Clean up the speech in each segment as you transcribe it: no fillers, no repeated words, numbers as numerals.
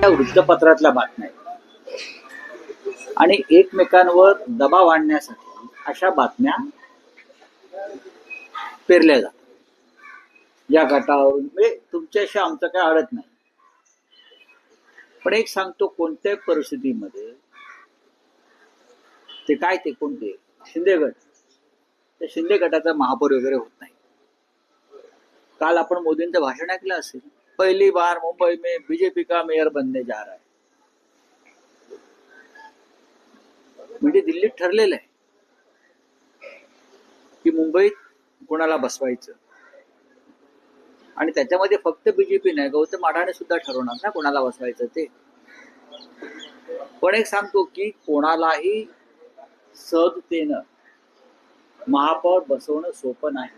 वृत्तपत्रातल्या बातम्या आणि एकमेकांवर दबाव आणण्यासाठी अशा बातम्या पेरल्या जातात या गटावरून. म्हणजे तुमच्याशी आमचं काय अडत नाही, पण एक सांगतो, कोणत्याही परिस्थितीमध्ये ते कोणते शिंदे गट, त्या शिंदे गटाचा महापौर वगैरे होत नाही. काल आपण मोदींचं भाषण ऐकलं असेल, पहली बार मुंबई में बीजेपी का मेयर बनने जा रहा है. म्हणजे दिल्लीत ठरलेलं आहे की मुंबईत कोणाला बसवायचं, आणि त्याच्यामध्ये फक्त बीजेपी नाही, गौतम अडाणी सुद्धा ठरवणार ना कोणाला बसवायचं ते. पण एक सांगतो की कोणालाही सहजतेनं महापौर बसवणं सोपं नाही.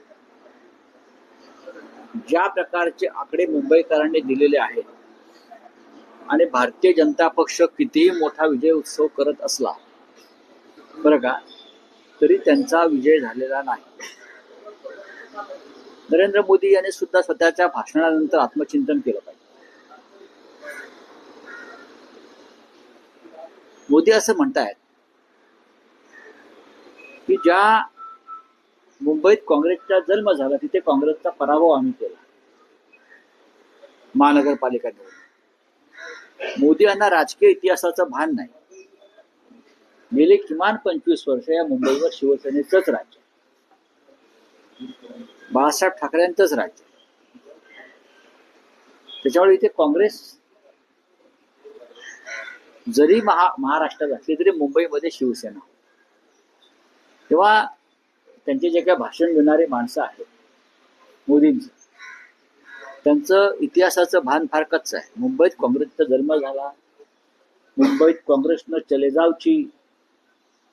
ज्या प्रकारचे आकडे मुंबईकरांनी दिलेले आहेत, आणि भारतीय जनता पक्ष कितीही मोठा विजय उत्सव करत असला बरं का, तरी त्यांचा विजय झालेला नाही. नरेंद्र मोदी यांनी सुद्धा स्वतःच्या भाषणानंतर आत्मचिंतन केलं पाहिजे. मोदी असं म्हणतायत की ज्या मुंबईत काँग्रेसचा जन्म झाला तिथे काँग्रेसचा पराभव आम्ही केला महानगरपालिका निवडणूक. मोदी यांना राजकीय इतिहासाचं भान नाही. गेले किमान 25 वर्ष या मुंबईवर शिवसेनेचंच राज्य, बाळासाहेब ठाकरेंचंच राज्य. त्याच्यामुळे इथे काँग्रेस जरी महाराष्ट्रात असली तरी मुंबईमध्ये शिवसेना. तेव्हा त्यांचे जे काही भाषण देणारे माणसं आहेत मोदींचं, त्यांचं इतिहासाचं भान फार कच्च आहे. मुंबईत काँग्रेसचा जन्म झाला, मुंबईत काँग्रेसनं चले जावची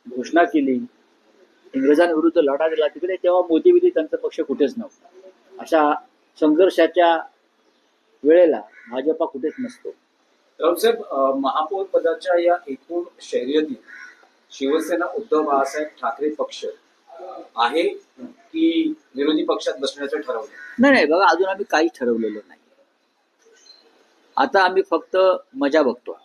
घोषणा केली, इंग्रजांविरुद्ध लढा दिला तिकडे, तेव्हा मोदी विधी त्यांचा पक्ष कुठेच नव्हता. अशा संघर्षाच्या वेळेला भाजपा कुठेच नसतो. राऊतसाहेब, महापौर पदाच्या या एकूण शर्यतीत शिवसेना उद्धव बाळासाहेब ठाकरे पक्ष आहे की विरोधी पक्षात बसण्याचं ठरवलं? नाही, बघा, अजून आम्ही काहीच ठरवलेलं नाही. आता आम्ही फक्त मजा बघतो.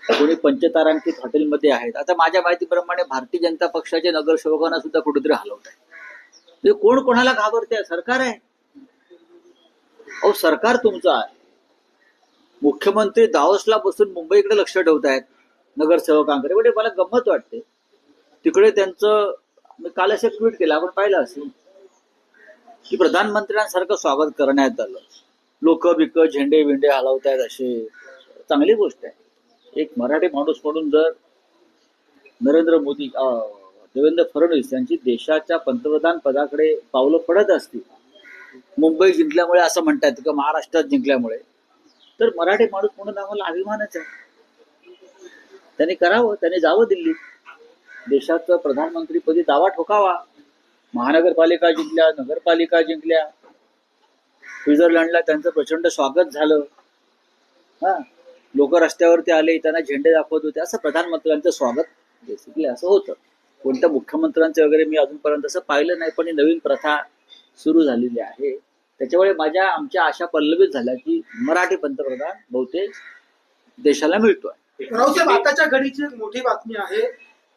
कोणी पंचतारांकित हॉटेलमध्ये आहेत. आता माझ्या माहितीप्रमाणे भारतीय जनता पक्षाच्या नगरसेवकांना सुद्धा कुठेतरी हलवत आहे. कोण कोणाला घाबरते? सरकार आहे. अहो, सरकार तुमचं आहे. मुख्यमंत्री दावोसला बसून मुंबईकडे लक्ष ठेवतायत नगरसेवकांकडे. म्हणजे मला गंमत वाटते. तिकडे त्यांचं, मी काल असं ट्विट केलं, आपण पाहिलं असेल की प्रधानमंत्र्यांसारखं स्वागत करण्यात आलं. लोक बिक झेंडे विंडे हलवतायत, असे चांगली गोष्ट आहे. एक मराठी माणूस म्हणून जर नरेंद्र मोदी, देवेंद्र फडणवीस यांची देशाच्या पंतप्रधान पदाकडे पावलं पडत असतील मुंबई जिंकल्यामुळे, असं म्हणतात किंवा महाराष्ट्रात जिंकल्यामुळे, तर मराठी माणूस म्हणून आम्हाला अभिमानच आहे. त्यांनी करावं, त्यांनी जावं दिल्लीत, देशाचं प्रधानमंत्रीपदी दावा ठोकावा. महानगरपालिका जिंकल्या, नगरपालिका जिंकल्या, स्वित्झर्लंडला त्यांचं प्रचंड स्वागत झालं. लोक रस्त्यावरती आले, त्यांना झेंडे दाखवत होते. असं प्रधानमंत्र्यांचं स्वागत बेसिकली असं होतं. कोणत्या मुख्यमंत्र्यांचं वगैरे मी अजूनपर्यंत असं पाहिलं नाही, पण ही नवीन प्रथा सुरू झालेली आहे. त्याच्यामुळे आमच्या आशा पल्लवित झाल्या की मराठी पंतप्रधान बहुतेक देशाला मिळतोय. राऊसाहेब, आताच्या घडीची एक मोठी बातमी आहे,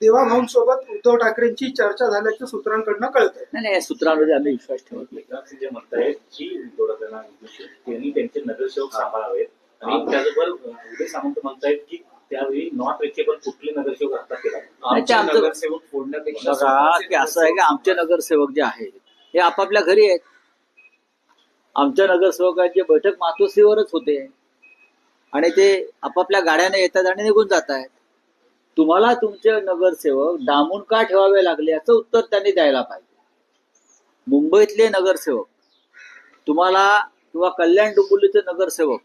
देवा भाऊंसोबत उद्धव ठाकरेंची चर्चा झाल्याचं सूत्रांकडनं कळतंय. नाही, या सूत्रांमध्ये आम्ही विश्वास ठेवत नाही. जे म्हणतायत की त्यांनी त्यांचे नगरसेवक सांभाळावेत, आणि त्याचबरोबर उदय सामंत म्हणतायत की त्यावेळी नॉट रिचेबल कुठले नगरसेवक आता नगरसेवक फोडण्यापेक्षा असं आहे की आमचे नगरसेवक जे आहेत हे आपापल्या घरी आहेत. आमच्या नगरसेवकांची बैठक मातोश्रीवरच होते, आणि ते आपापल्या गाड्याने येतात आणि निघून जात आहेत. तुम्हाला तुमचे नगरसेवक डांबून का ठेवावे लागले याचं उत्तर त्यांनी द्यायला पाहिजे. मुंबईतले नगरसेवक तुम्हाला, किंवा कल्याण डोंबिवलीचे नगरसेवक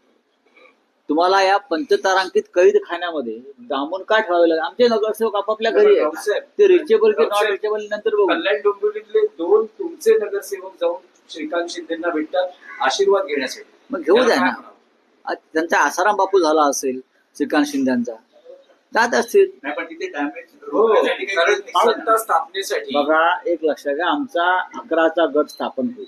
तुम्हाला या पंचतारांकित कैद खाण्यामध्ये डांबून का ठेवावे लागले? आमचे नगरसेवक आपापल्या घरी आहेत. ते रिचेबल की नॉट रिचेबल नंतर बघू. कल्याण डोंबिवलीतले 2 तुमचे नगरसेवक जाऊन श्रीकांत शिंदेना भेटतात आशीर्वाद घेण्यासाठी. मग घेऊ द्या ना. त्यांचा आसाराम बापू झाला असेल श्रीकांत शिंदेचा, जात असतील. स्थापनेसाठी बघा, एक लक्षात घ्या, आमचा 11चा गट स्थापन होईल.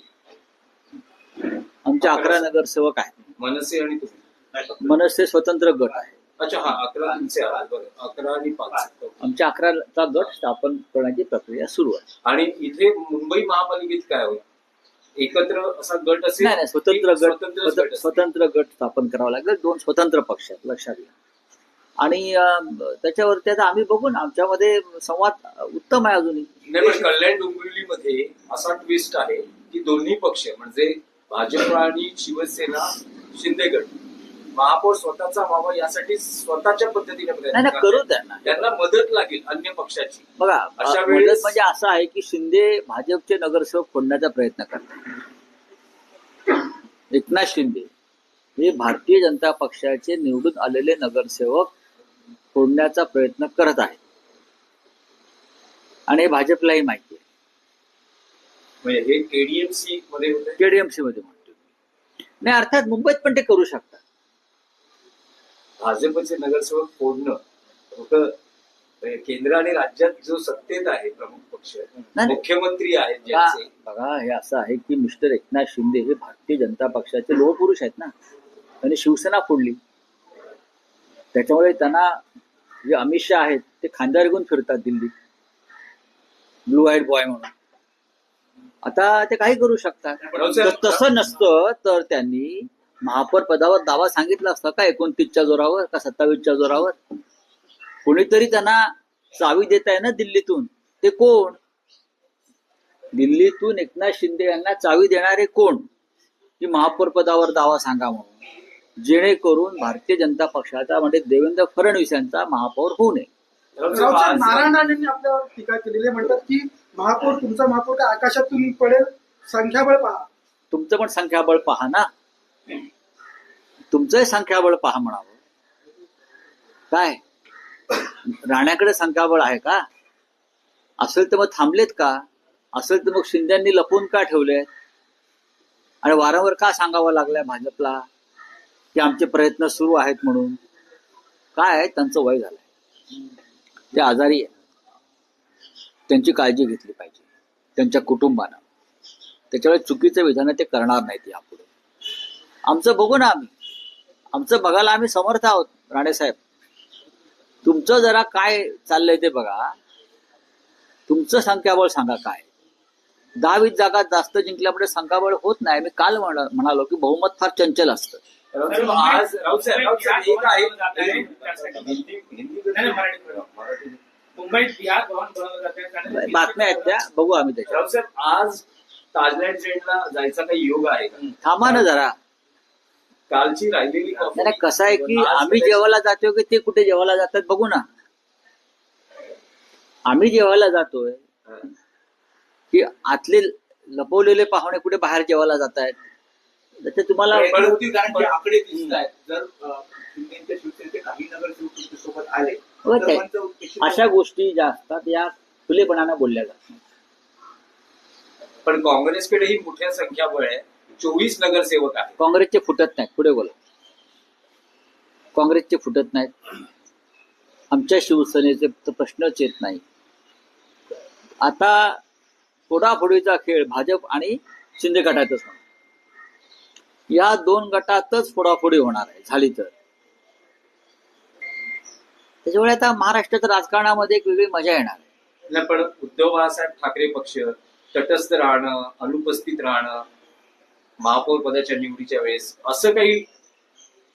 आमचे 11 नगरसेवक आहेत. मनसे आणि तुम्ही नाही, फक्त मनसे स्वतंत्र गट आहे. अच्छा, हा 11 तुमचे आहेत. बरं, 11 आणि 5. आमच्या 11चा गट स्थापन करण्याची प्रक्रिया सुरू आहे. आणि इथे मुंबई महापालिकेत काय होईल? एकत्र असा गट असेल? नाही नाही, स्वतंत्र की स्वतंत्रच गट असेल? स्वतंत्र गट स्थापन करावा लागेल. 2 स्वतंत्र पक्ष आहेत, लक्षात घ्या. आणि त्याच्यावरती आता आम्ही बघू ना, आमच्यामध्ये संवाद उत्तम आहे अजूनही. नाही, पण कल्याण डोंबिवलीमध्ये असा ट्विस्ट आहे की दोन्ही पक्ष म्हणजे भाजप आणि शिवसेना शिंदे गट महापौर स्वतःचा व्हावा यासाठी स्वतःच्या पद्धतीने नाही प्रयत्न ना, करतायत. करू द्या ना. त्यांना मदत लागेल अन्य पक्षाची. बघा, अशा मदत वेळेस- म्हणजे असं आहे की शिंदे भाजपचे नगरसेवक फोडण्याचा प्रयत्न करतात. एकनाथ शिंदे हे भारतीय जनता पक्षाचे निवडून आलेले नगरसेवक फोडण्याचा प्रयत्न करत आहेत. आणि हे भाजपलाही माहिती आहे. म्हणजे हे केडीएमसी मध्ये होते. केडीएमसी मध्ये म्हणतो नाही, अर्थात मुंबईत पण ते करू शकतात. भाजपचे नगरसेवक फोडणं होतं. केंद्र आणि राज्यात जो सत्तेत आहे प्रमुख पक्ष नाही. मुख्यमंत्री आहेत ज्यांचे, बघा, हे असं आहे की मिस्टर एकनाथ शिंदे हे भारतीय जनता पक्षाचे लोहपुरुष आहेत ना. त्यांनी शिवसेना फोडली, त्याच्यामुळे त्यांना जे अमित शहा आहेत ते खांद्यावर घेऊन फिरतात दिल्लीत, ब्लू व्हाईट बॉय म्हणून. आता ते काही करू शकतात. तर तसं नसतं तर त्यांनी महापौर पदावर दावा सांगितला असता का 29च्या जोरावर का 27च्या जोरावर? कोणीतरी त्यांना चावी देत आहे ना दिल्लीतून. ते कोण? दिल्लीतून एकनाथ शिंदे यांना चावी देणारे कोण? की महापौर पदावर दावा सांगा म्हणून, जेणेकरून भारतीय जनता पक्षाचा म्हणजे देवेंद्र फडणवीस यांचा महापौर होऊ नये. राऊतसाहेब, नारायण राणेंनी आपल्यावर टीका केलेली आहे. म्हणतात की महापौर, तुमचा महापौर काय आकाशातून पडेल, संख्याबळ पहा. तुमचं पण संख्याबळ पहा ना, तुमचंही संख्याबळ पहा म्हणावं. काय राण्याकडे संख्याबळ आहे का? असेल तर मग थांबलेत का? असेल तर मग शिंद्यांनी लपवून का ठेवलेत? आणि वारंवार का सांगावं लागलंय भाजपला की आमचे प्रयत्न सुरू आहेत म्हणून? काय त्यांचं वय झालंय, ते आजारी आहे, त्यांची काळजी घेतली पाहिजे त्यांच्या कुटुंबानं. त्याच्यामुळे चुकीचं विधान ते करणार नाहीत यापुढे. आमचं बघू ना, आमचं बघायला आम्ही समर्थ आहोत. राणेसाहेब, तुमचं जरा काय चाललंय ते बघा. तुमचं संख्याबळ सांगा काय. 10-20 जागा जास्त जिंकल्यामुळे संख्याबळ होत नाही. मी काल म्हणालो की बहुमत फार चंचल असतं. आज राऊतसाहेब एक आहे मुंबईत बिहार भवन बनवलं जाते. बातम्या आहेत त्या, बघू आम्ही त्याच्या. राऊतसाहेब, आज ताजलँड ट्रेनला जायचा काही योग आहे का? थांबा ना जरा. कालची राहिलेली नाही, कसं आहे की आम्ही जेवायला जातोय की ते कुठे जेवायला जातात बघू ना. आम्ही जेवायला जातोय की आतले लपवलेले पाहुणे कुठे बाहेर जेवायला जात आहेत? त्याचे तुम्हाला आकडे दिसत आहेत. जर शिंदेच्या शिवसेनेचे काही नगरसेवक तुमच्यासोबत आले होत तर आहे. पण तो अशा गोष्टी ज्या असतात या खुलेपणानं बोलल्या जातात. पण काँग्रेसकडेही मोठ्या संख्याबळ आहे. 24 नगरसेवक आहेत. काँग्रेसचे फुटत नाहीत. पुढे बोला. काँग्रेसचे फुटत नाहीत. आमच्या शिवसेनेचे तर प्रश्नच येत नाही. आता फोडाफोडीचा खेळ भाजप आणि शिंदे गटातच होणार. या 2 गटातच फोडाफोडी होणार आहे झाली तर. त्याच्यामुळे आता महाराष्ट्राच्या राजकारणामध्ये एक वेगळी मजा येणार आहे. नाही, पण उद्धव बाळासाहेब ठाकरे पक्ष तटस्थ राहणं, अनुपस्थित राहणं महापौर पदाच्या निवडीच्या वेळेस, असं काही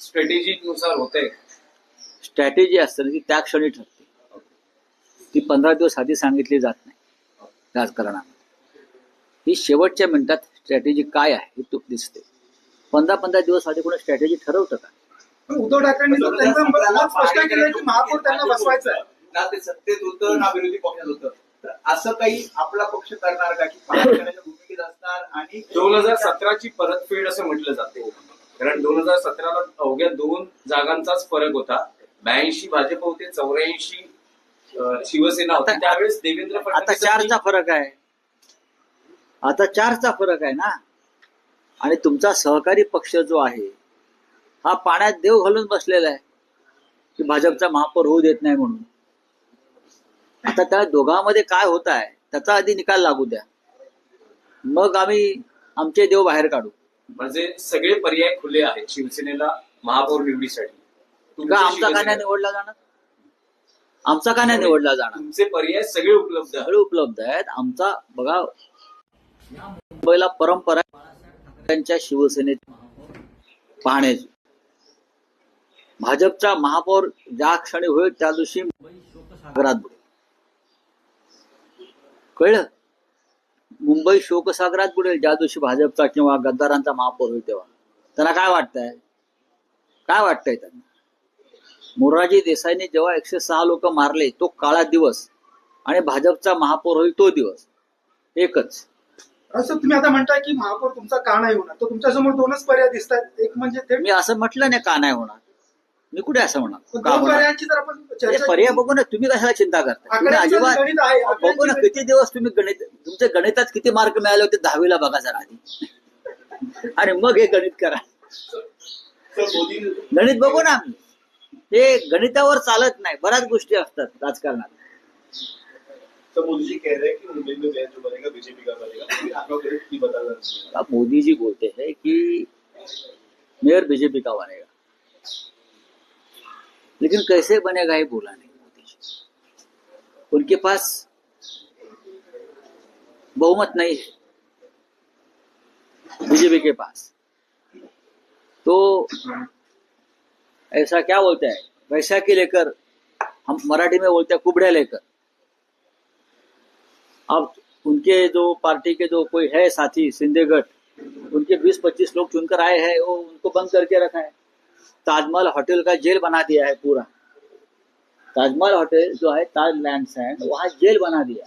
स्ट्रॅटेजीनुसार होत आहे? स्ट्रॅटेजी असते ना ती त्या क्षणी ठरते. ती 15 दिवस आधी सांगितली जात नाही राजकारणामध्ये. ही शेवटच्या मिनिटात स्ट्रॅटेजी काय आहे हे तो दिसते. 15 दिवस आधी कोणी स्ट्रॅटेजी ठरवतं का? पण उद्धव ठाकरेंनी तर त्यांचं मत स्पष्ट केलं की महापौर त्यांना बसवायचं आहे. ना ते सत्तेत होतं ना विरोधी पक्षात होतं. तर असं काही आपला पक्ष करणार का की पक्षाच्या भूमिकेत असणार? आणि 2017ची परतफेड असं म्हटलं जाते. कारण 2017ला अवघ्या 2 जागांचाच फरक होता. 82 भाजप होते, 84 शिवसेना होती. त्यावेळेस देवेंद्र आता फडणवीस 4चा फरक आहे. आता 4चा फरक आहे ना. आणि तुमचा सहकारी पक्ष जो आहे हा पाण्यात देव घालून बसलेला आहे की भाजपचा महापौर होऊ देत नाही म्हणून. आता त्या दोघांमध्ये काय होत आहे त्याचा आधी निकाल लागू द्या, मग आम्ही आमचे देव बाहेर काढू. म्हणजे सगळे पर्याय खुले आहेत. शिवसेनेला महापौर निवडीसाठी का तुमच्या आमचा का नाही शिवसेनेत निवडला जाणार? आमचा का नाही निवडला जाणार? तुमचे पर्याय सगळे उपलब्ध आहेत. सगळे उपलब्ध आहेत. आमचा बघा, या मुंबईला परंपरा आहे त्यांच्या शिवसेनेत पाहण्याची. भाजपचा महापौर ज्या क्षणी होईल त्या दिवशी मुंबई शोकसागरात बुडेल. कळलं? मुंबई शोकसागरात बुडेल ज्या दिवशी भाजपचा किंवा गद्दारांचा महापौर होईल तेव्हा. त्यांना काय वाटतंय? काय वाटतंय त्यांना? मोरारजी देसाईंनी जेव्हा 106 लोक मारले तो काळा दिवस आणि भाजपचा महापौर होईल तो दिवस एकच. असं तुम्ही आता म्हणताय की महापौर तुमचा का नाही होणार, तर तुमच्यासमोर दोनच पर्याय दिसत आहेत. एक म्हणजे थेट मी असं म्हटलं नाही का नाही होणार. मी कुठे असं म्हणणार का दोन होणार? पर्यायांची जर आपण हे चर्चा पर्याय केली, बघू ना. तुम्ही कशाला चिंता करता? तुम्ही आकड्यांचं अजिबात गणित आहे, बघू ना. आकड्यांची किती दिवस तुम्ही गणित, तुमचे गणितात किती मार्क मिळाले होते 10वीला बघा जरा आधी आणि मग हे गणित करा. गणित बघू ना आम्ही. हे गणितावर चालत नाही. बऱ्याच गोष्टी असतात राजकारणात. तो मोदी जी कह रहे हैं कि मुंबई में मेयर जो बनेगा बीजेपी का बनेगा, तो आपका गणित नहीं बता रहा। अब मोदी जी बोलते हैं कि मेयर बीजेपी का बनेगा, लेकिन कैसे बनेगा ये बोला नहीं मोदी जी. उनके पास बहुमत नहीं है बीजेपी के पास. तो ऐसा क्या बोलते हैं, वैसा के लेकर, हम मराठी में बोलते हैं कुबड़े लेकर. अब उनके जो पार्टी के जो कोई है साथी शिंदे गट, उनके 20-25 लोग चुनकर आए हैं, वो उनको बंद करके रखा है. ताजमहल होटल का जेल बना दिया है पूरा. ताजमहल होटल जो है ताज लैंड्स है, वहाँ जेल बना दिया.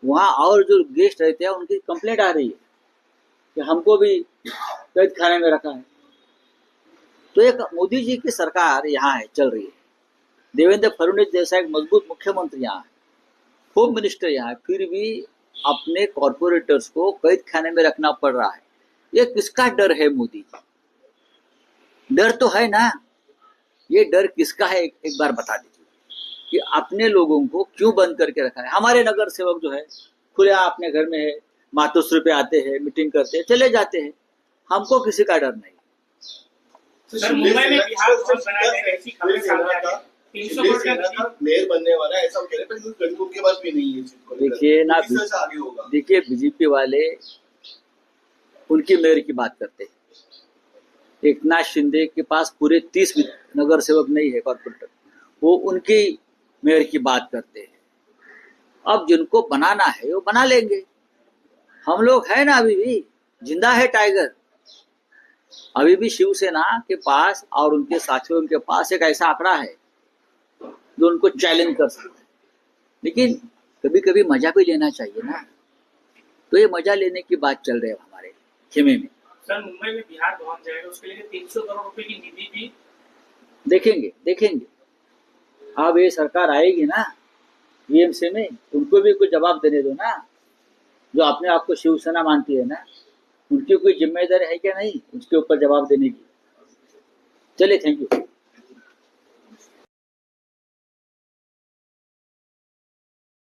वहाँ और जो गेस्ट रहते हैं उनकी कंप्लेंट आ रही है कि हमको भी कैद खाने में रखा है. तो एक मोदी जी की सरकार यहाँ है, चल रही है. देवेंद्र फडणवीस जैसा एक मजबूत मुख्यमंत्री यहाँ है, होम मिनिस्टर यहाँ है, फिर भी अपने कॉर्पोरेटर्स को कैद खाने में रखना पड़ रहा है. ये किसका डर है मोदी जी? डर तो है ना. ये डर किसका है एक बार बता दीजिए कि अपने लोगों को क्यों बंद करके रखा है. हमारे नगर सेवक जो है खुले अपने घर में है, मातोश्री पे आते हैं, मीटिंग करते हैं, चले जाते हैं. हमको किसी का डर नहीं. सर, मुंबई में बिहार भवन बनाया गया, ऐसी खबरें सामने आ रही हैं. 300 करोड़ का मेयर बनने वाला है ऐसा वो कह रहे हैं, पर गणित उनके पास भी नहीं है इस चीज को लेकर। देखिए ना, किस तरह से आगे होगा? देखिए बीजेपी वाले उनकी मेयर की बात करते हैं. एकनाथ शिंदे के पास पूरे 30 नगर सेवक नहीं है कॉर्पोरेटर, वो उनकी मेयर की बात करते हैं. अब जिनको बनाना है वो बना लेंगे. हम लोग है ना, अभी भी जिंदा है टाइगर. अभी भी शिवसेना के पास और उनके साथियों के पास एक ऐसा आंकड़ा है जो उनको चैलेंज कर सकता है. लेकिन कभी कभी मजा भी लेना चाहिए ना. तो ये मजा लेने की बात चल रही है हमारे खेमे में. सर, मुंबई में बिहार भवन जाएगा, उसके लिए 300 करोड़ रुपए की निधि भी देखेंगे. अब ये सरकार आएगी ना बीएमसी में, उनको भी कुछ जवाब देने दो ना. जो अपने आप को शिवसेना मानती है ना, उनकी कोई जिम्मेदारी है क्या नहीं उसके ऊपर जवाब देने की. चलिए, थैंक यू.